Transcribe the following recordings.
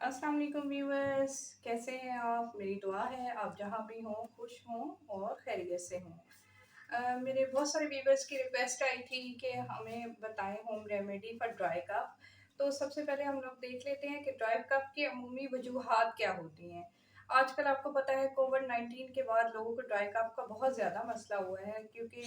अस्सलाम वालेकुम व्यूअर्स, कैसे हैं आप? मेरी दुआ है आप जहाँ भी हों खुश हों और खैरियत से हों। मेरे बहुत सारे व्यूअर्स की रिक्वेस्ट आई थी कि हमें बताएं home remedy for dry cough. तो सबसे पहले हम लोग देख लेते हैं कि ड्राई कफ की अमूमी वजूहात क्या होती हैं। आजकल आपको पता है कोविड-19 के बाद लोगों को ड्राई कफ का बहुत ज़्यादा मसला हुआ है, क्योंकि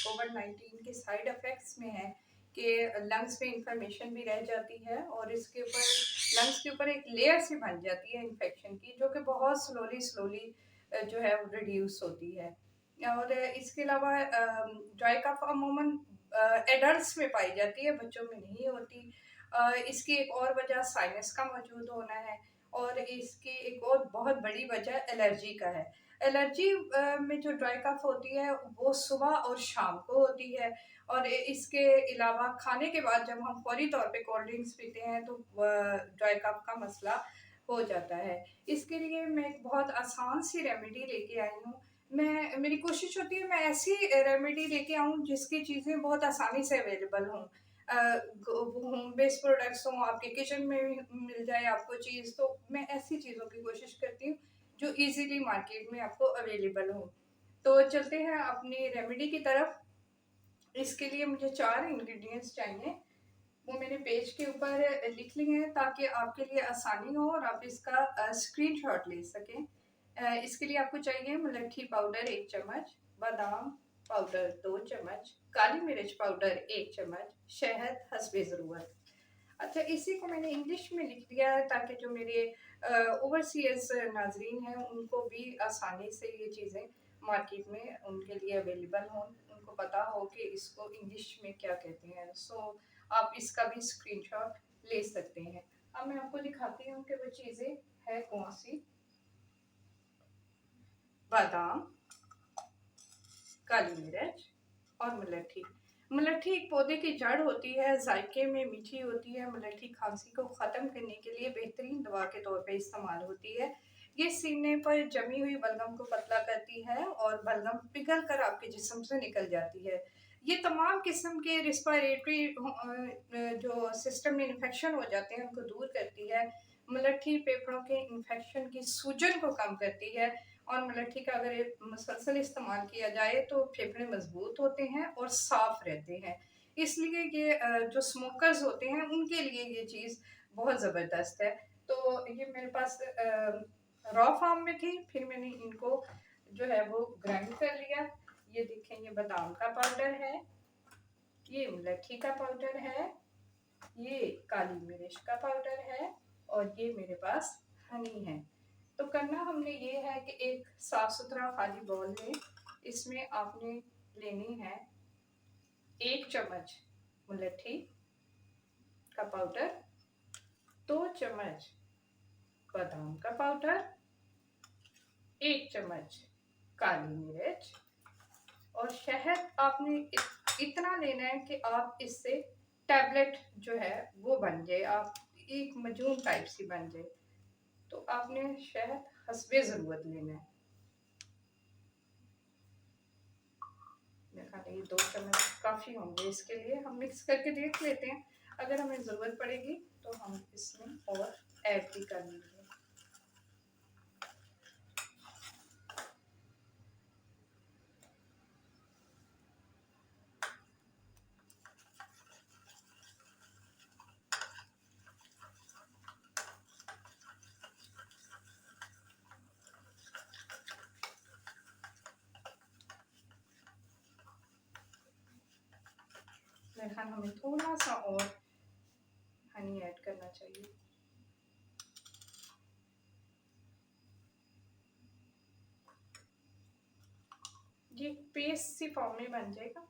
कोविड-19 के साइड इफ़ेक्ट्स में है कि लंग्स में इंफ्लेमेशन भी रह जाती है और इसके ऊपर लंग्स के ऊपर एक लेयर सी बन जाती है इन्फेक्शन की, जो कि बहुत स्लोली स्लोली जो है रिड्यूस होती है। और इसके अलावा ड्राई कफ अमूमन एडल्ट्स में पाई जाती है, बच्चों में नहीं होती। इसकी एक और वजह साइनस का मौजूद होना है, और इसकी एक और बहुत बड़ी वजह एलर्जी का है। एलर्जी में जो ड्राई कफ होती है वो सुबह और शाम को होती है, और इसके अलावा खाने के बाद जब हम फौरी तौर पे कोल्ड ड्रिंक्स पीते हैं तो ड्राई कफ का मसला हो जाता है। इसके लिए मैं एक बहुत आसान सी रेमेडी लेके आई हूँ। मेरी कोशिश होती है मैं ऐसी रेमेडी लेके आऊँ जिसकी चीज़ें बहुत आसानी से अवेलेबल हों। होम बेस्ड प्रोडक्ट्स हों, आपके किचन में भी मिल जाए आपको चीज़, तो मैं ऐसी चीज़ों की कोशिश करती हूँ जो ईज़िली मार्केट में आपको अवेलेबल हो। तो चलते हैं अपनी रेमेडी की तरफ। इसके लिए मुझे 4 इंग्रीडिएंट्स चाहिए। वो मैंने पेज के ऊपर लिख लिए हैं ताकि आपके लिए आसानी हो और आप इसका स्क्रीनशॉट ले सकें। इसके लिए आपको चाहिए मुलट्ठी पाउडर 1 चम्मच, बादाम पाउडर 2 चम्मच, काली मिर्च पाउडर 1 चम्मच, शहद हस्बे ज़रूरत। अच्छा, इसी को मैंने इंग्लिश में लिख दिया है ताकि जो मेरे ओवरसीज़ नाज़रीन हैं उनको भी आसानी से ये चीज़ें मार्केट में उनके लिए अवेलेबल हों, उनको पता हो कि इसको इंग्लिश में क्या कहते हैं। आप इसका भी स्क्रीनशॉट ले सकते हैं। अब मैं आपको दिखाती हूँ कि वो चीज़ें है कौन सी। बादाम, काली मिर्च और मुलट्ठी। मुलट्ठी एक पौधे की जड़ होती है, जायके में मीठी होती है। मुलट्ठी खांसी को ख़त्म करने के लिए बेहतरीन दवा के तौर पे इस्तेमाल होती है। ये सीने पर जमी हुई बलगम को पतला करती है और बलगम पिघल कर आपके जिस्म से निकल जाती है। ये तमाम किस्म के रिस्पायरेटरी जो सिस्टम में इन्फेक्शन हो जाते हैं उनको दूर करती है। मुलट्ठी फेफड़ों के इन्फेक्शन की सूजन को कम करती है, और मुलट्ठी का अगर ये मुसलसल इस्तेमाल किया जाए तो फेफड़े मजबूत होते हैं और साफ रहते हैं। इसलिए ये जो स्मोकर्स होते हैं उनके लिए ये चीज़ बहुत ज़बरदस्त है। तो ये मेरे पास रॉ फॉर्म में थी, फिर मैंने इनको जो है वो ग्राइंड कर लिया। ये देखें, ये बादाम का पाउडर है, ये मुलट्ठी का पाउडर है, ये काली मिर्च का पाउडर है, और ये मेरे पास हनी है। तो करना हमने ये है कि एक साफ सुथरा खाली बाउल में इसमें आपने लेनी है 1 चम्मच मुलट्ठी का पाउडर, 2 चम्मच बादाम का पाउडर, 1 चम्मच काली मिर्च, और शहद आपने इतना लेना है कि आप इससे टैबलेट जो है वो बन जाए, आप एक मजून टाइप सी बन जाए। तो आपने शहद हस्बे ज़रूरत लेना है। मेरे ख्याल ये 2 चम्मच काफ़ी होंगे इसके लिए। हम मिक्स करके देख लेते हैं, अगर हमें ज़रूरत पड़ेगी तो हम इसमें और ऐड भी कर लेंगे। मेरे ख्याल हमें थोड़ा सा और हनी ऐड करना चाहिए। ये पेस्ट सी फॉर्म में बन जाएगा।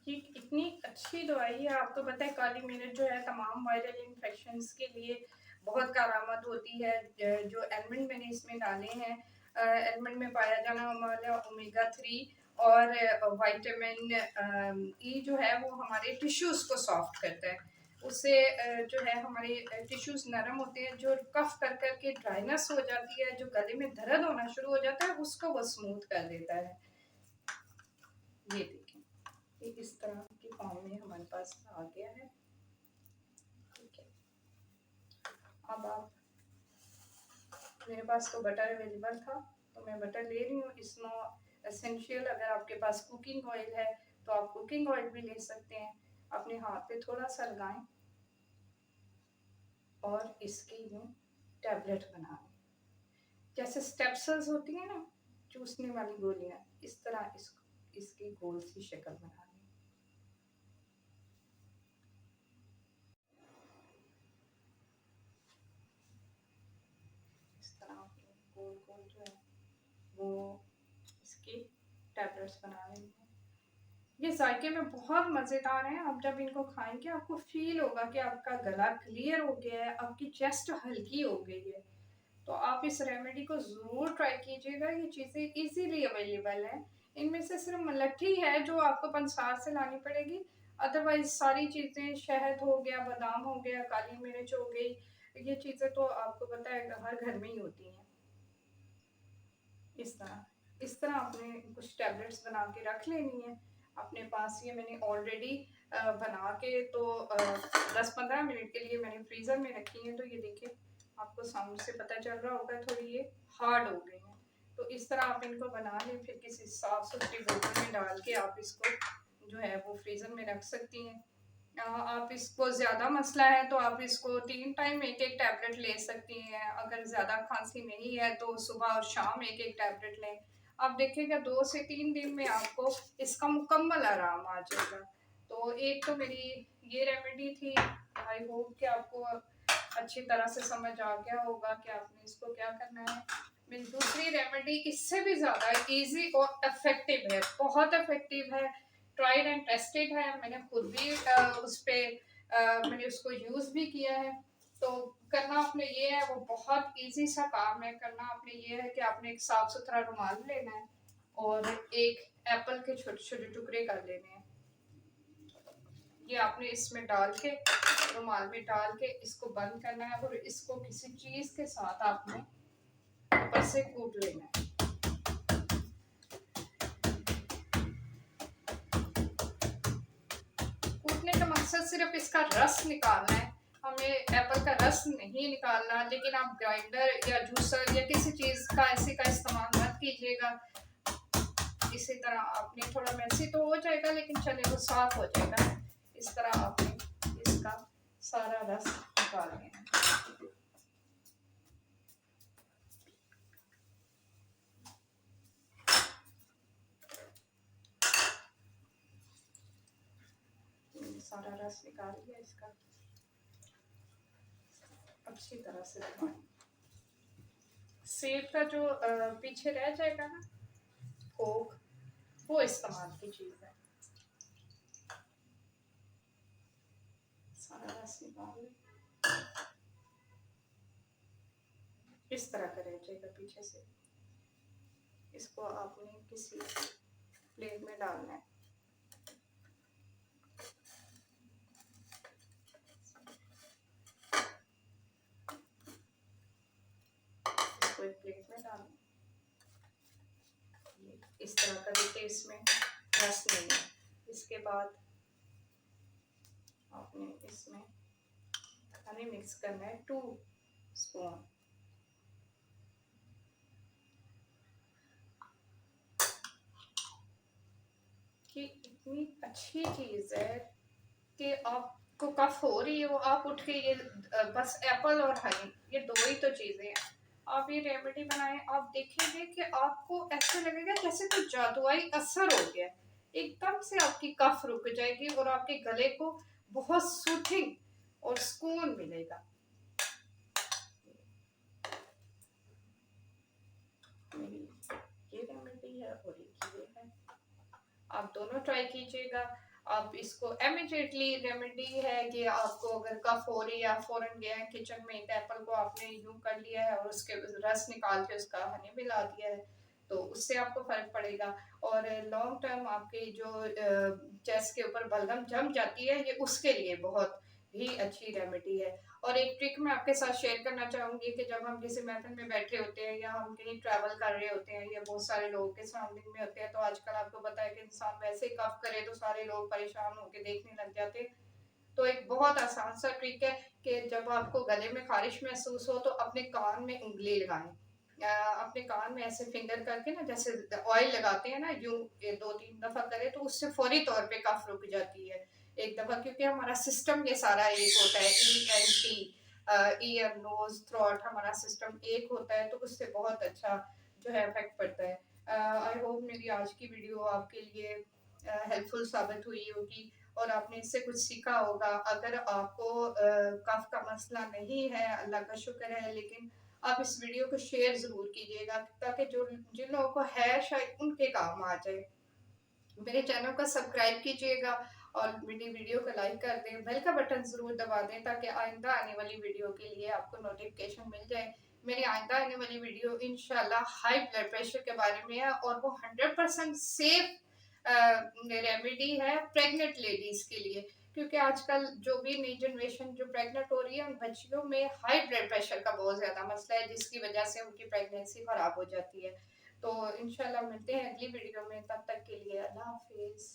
ये इतनी अच्छी दवाई है, आपको पता है काली मिर्च जो है तमाम वायरल इन्फेक्शंस के लिए बहुत कारआमद होती है। जो एलमंड मैंने इसमें डाले हैं, एलमंड में पाया जाना वाला ओमेगा 3 और विटामिन ई जो है वो हमारे टिश्यूज़ को सॉफ्ट करता है। उससे जो है हमारे टिश्यूज़ नरम होते हैं, जो कफ कर कर के ड्राइनेस हो जाती है, जो गले में दर्द होना शुरू हो जाता है उसको वो स्मूथ कर देता है। ये देखें, ये इस तरह की फॉर्म में हमारे पास आ गया है। ठीक है, अब आप, मेरे पास तो बटर अवेलेबल था तो मैं बटर ले रही हूँ। इसमें एसेंशियल, अगर आपके पास कुकिंग ऑयल है तो आप कुकिंग ऑयल भी ले सकते हैं। अपने हाथ पे थोड़ा सा लगाएं और इसकी यूँ टैबलेट बना लें। जैसे स्टेप्सल्स होती है ना, चूसने वाली गोलियां, इस तरह इसकी गोल सी शक्ल बना लें। इस तरह गोल गोल जो है वो इसकी टैबलेट्स बना लेंगे। ये जायके में बहुत मज़ेदार हैं। आप जब इनको खाएंगे आपको फील होगा कि आपका गला क्लियर हो गया है, आपकी चेस्ट हल्की हो गई है। तो आप इस रेमेडी को ज़रूर ट्राई कीजिएगा। ये चीज़ें इजीली अवेलेबल हैं। इनमें से सिर्फ मलट्ठी है जो आपको पंसार से लानी पड़ेगी, अदरवाइज सारी चीज़ें, शहद हो गया, बादाम हो गया, काली मिर्च हो गई, ये चीज़ें तो आपको पता है हर घर में ही होती हैं। इस तरह आपने कुछ टैबलेट्स बना के रख लेनी है अपने पास। ये मैंने ऑलरेडी बना के तो 10-15 मिनट के लिए मैंने फ्रीज़र में रखी है। तो ये देखिए, आपको साउंड से पता चल रहा होगा थोड़ी ये हार्ड हो गई हैं। तो इस तरह आप इनको बना लें, फिर किसी साफ़ सुथरी बोतल में डाल के आप इसको जो है वो फ्रीज़र में रख सकती हैं। आप इसको ज़्यादा मसला है तो आप इसको 3 टाइम एक-एक टैबलेट ले सकती हैं। अगर ज़्यादा खांसी नहीं है तो सुबह और शाम एक-एक टैबलेट लें। आप देखिएगा 2 से 3 दिन में आपको इसका मुकम्मल आराम आ जाएगा। तो एक तो मेरी ये रेमेडी थी। आई होप कि आपको अच्छी तरह से समझ आ गया होगा कि आपने इसको क्या करना है। मेरी दूसरी रेमेडी इससे भी ज़्यादा ईज़ी और इफ़ेक्टिव है, बहुत इफ़ेक्टिव है, ट्राइड एंड टेस्टेड है। मैंने खुद भी उस पे मैंने उसको यूज़ भी किया है। तो करना आपने ये है, वो बहुत इजी सा काम है। करना आपने ये है कि आपने एक साफ सुथरा रुमाल लेना है और एक एप्पल के छोटे छोटे टुकड़े कर लेने हैं। ये आपने इसमें डाल के, रुमाल में डाल के इसको बंद करना है और इसको किसी चीज के साथ आपने ऊपर से कूट लेना है। कूटने का मकसद सिर्फ इसका रस निकालना है। हमें एप्पल का रस नहीं निकालना। लेकिन आप ग्राइंडर या जूसर या किसी चीज का ऐसे का इस्तेमाल मत कीजिएगा। इसी तरह आपने, थोड़ा मैसी तो हो जाएगा लेकिन चले वो साफ हो जाएगा। इस तरह आपने इसका सारा रस निकाल लेना है। सारा रस निकाल लिया इसका, अच्छी तरह से दबाएं। सेब का जो पीछे रह जाएगा ना कोक, वो इस्तेमाल की चीज है। सारा रस निकाल इस तरह का रह जाएगा पीछे से। इसको आपने किसी प्लेट में डालना है। इसको एक प्लेट में डालना है। इस तरह का देखिए, इसमें रस नहीं है। इसके बाद आपने इसमें हनी मिक्स करना है 2 स्पून। कि इतनी अच्छी चीज़ है कि आपको कफ हो रही है, वो आप उठ के ये बस एप्पल और हनी, ये 2 ही तो चीज़ें हैं। आप ये रेमेडी बनाएं, आप देखेंगे कि आपको ऐसे लगेगा जैसे कोई जादुई असर हो गया। एकदम से आपकी कफ रुक जाएगी और आपके गले को बहुत सूथिंग और सुकून मिलेगा। मेरी ये रेमेडी है और एक ये है, आप दोनों ट्राई कीजिएगा। आप इसको इमीडिएटली, रेमेडी है कि आपको अगर कफ हो रही है, आप फौरन गए हैं किचन में, एक एप्पल को आपने यूं कर लिया है और उसके रस निकाल के उसका हनी मिला दिया है, तो उससे आपको फर्क पड़ेगा। और लॉन्ग टर्म आपके जो चेस्ट के ऊपर बलगम जम जाती है, ये उसके लिए बहुत भी अच्छी रेमेडी है। और एक ट्रिक मैं आपके साथ शेयर करना चाहूँगी कि जब हम किसी महफ़िल में बैठे होते हैं या हम कहीं ट्रैवल कर रहे होते हैं या बहुत सारे लोगों के सराउंडिंग में होते हैं, तो आजकल आपको पता है कि इंसान वैसे ही कफ करे तो सारे लोग परेशान होके देखने लग जाते हैं। तो एक बहुत आसान सा ट्रिक है कि जब आपको गले में ख़ारिश महसूस हो तो अपने कान में उँगली लगाएँ। अपने कान में ऐसे फिंगर करके ना, जैसे ऑयल लगाते हैं ना, यूँ ये 2-3 दफ़ा करें तो उससे फ़ौरी तौर पे कफ रुक जाती है। एक दफ़ा, क्योंकि हमारा सिस्टम ये सारा एक होता है, ईएनटी, ईयर, नोज़, थ्रोट, हमारा सिस्टम एक होता है, तो उससे बहुत अच्छा जो है इफ़ेक्ट पड़ता है। आई होप मेरी आज की वीडियो आपके लिए हेल्पफुल साबित हुई होगी और आपने इससे कुछ सीखा होगा। अगर आपको कफ का मसला नहीं है, अल्लाह का शुक्र है, लेकिन आप इस वीडियो को शेयर ज़रूर कीजिएगा ताकि जो जिन लोगों को है शायद उनके काम आ जाए। मेरे चैनल को सब्सक्राइब कीजिएगा और मेरी वीडियो को लाइक कर दें, बेल का बटन ज़रूर दबा दें ताकि आइंदा आने वाली वीडियो के लिए आपको नोटिफिकेशन मिल जाए। मेरी आइंदा आने वाली वीडियो इंशाल्लाह हाई ब्लड प्रेशर के बारे में है और वो 100% सेफ रेमेडी है प्रेग्नेंट लेडीज़ के लिए, क्योंकि आजकल जो भी नई जनरेशन जो प्रेग्नेंट हो रही है, उन बच्चियों में हाई ब्लड प्रेशर का बहुत ज़्यादा मसला है, जिसकी वजह से उनकी प्रेगनेंसी ख़राब हो जाती है। तो इंशाल्लाह मिलते हैं अगली वीडियो में, तब तक के लिए अल्लाह हाफ़िज़।